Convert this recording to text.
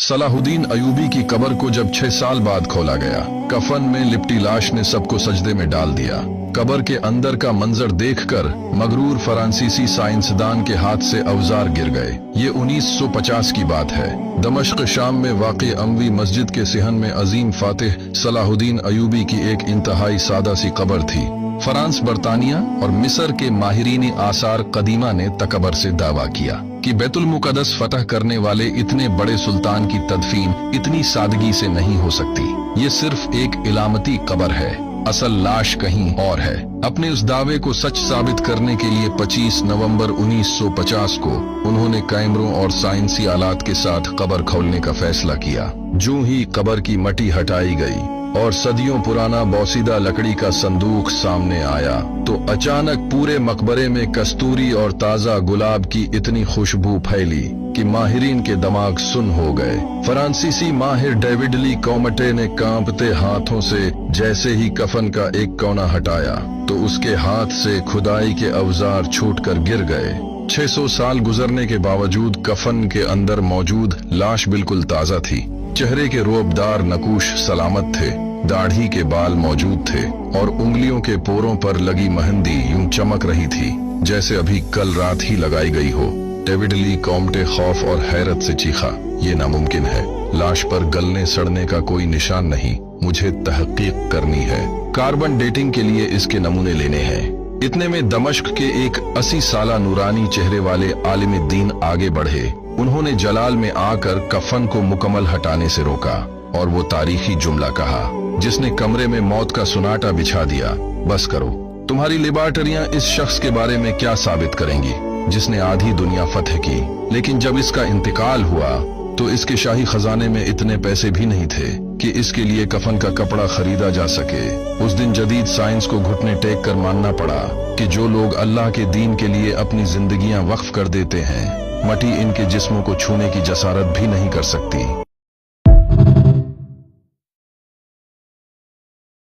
सलाहुद्दीन अयूबी की कब्र को जब 6 साल बाद खोला गया, कफन में लिपटी लाश ने सबको सजदे में डाल दिया। कब्र के अंदर का मंजर देखकर मगरूर फ्रांसीसी साइंसदान के हाथ से औजार गिर गए। ये 1950 की बात है। दमश्क शाम में वाक़ई अमवी मस्जिद के सिहन में अजीम फातिह सलाहुद्दीन अयूबी की एक इंतहाई सादा सी कब्र थी। फ्रांस, बरतानिया और मिस्र के माहिरीन आसार कदीमा ने तकबर से दावा किया कि बैतुल मुक़द्दस फतह करने वाले इतने बड़े सुल्तान की तदफीन इतनी सादगी से नहीं हो सकती। ये सिर्फ एक इलामती कब्र है, असल लाश कहीं और है। अपने उस दावे को सच साबित करने के लिए 25 नवंबर 1950 को उन्होंने कैमरों और साइंसी आलात के साथ कब्र खोलने का फैसला किया। जो ही कब्र की मट्टी हटाई गई और सदियों पुराना बोसीदा लकड़ी का संदूक सामने आया तो अचानक पूरे मकबरे में कस्तूरी और ताजा गुलाब की इतनी खुशबू फैली कि माहिरीन के दिमाग सुन हो गए। फ्रांसीसी माहिर डेविड ली कॉमटे ने कांपते हाथों से जैसे ही कफन का एक कोना हटाया तो उसके हाथ से खुदाई के औजार छूटकर गिर गए। 600 साल गुजरने के बावजूद कफन के अंदर मौजूद लाश बिल्कुल ताजा थी। चेहरे के रोबदार नकूश सलामत थे, दाढ़ी के बाल मौजूद थे और उंगलियों के पोरों पर लगी मेहंदी यूं चमक रही थी जैसे अभी कल रात ही लगाई गई हो। डेविड ली कॉमटे खौफ और हैरत से चीखा, ये नामुमकिन है। लाश पर गलने सड़ने का कोई निशान नहीं, मुझे तहकीक करनी है। कार्बन डेटिंग के लिए इसके नमूने लेने हैं। इतने में दमश्क के एक 80 साला नूरानी चेहरे वाले आलिम दीन आगे बढ़े। उन्होंने जलाल में आकर कफन को मुकम्मल हटाने से रोका और वो तारीखी जुमला कहा जिसने कमरे में मौत का सुनाटा बिछा दिया, बस करो। तुम्हारी लेबॉर्टरियां इस शख्स के बारे में क्या साबित करेंगी जिसने आधी दुनिया फतह की, लेकिन जब इसका इंतकाल हुआ तो इसके शाही खजाने में इतने पैसे भी नहीं थे कि इसके लिए कफन का कपड़ा खरीदा जा सके। उस दिन जदीद साइंस को घुटने टेक कर मानना पड़ा कि जो लोग अल्लाह के दीन के लिए अपनी जिंदगियां वक्फ कर देते हैं, मटी इनके जिस्मों को छूने की जसारत भी नहीं कर सकती।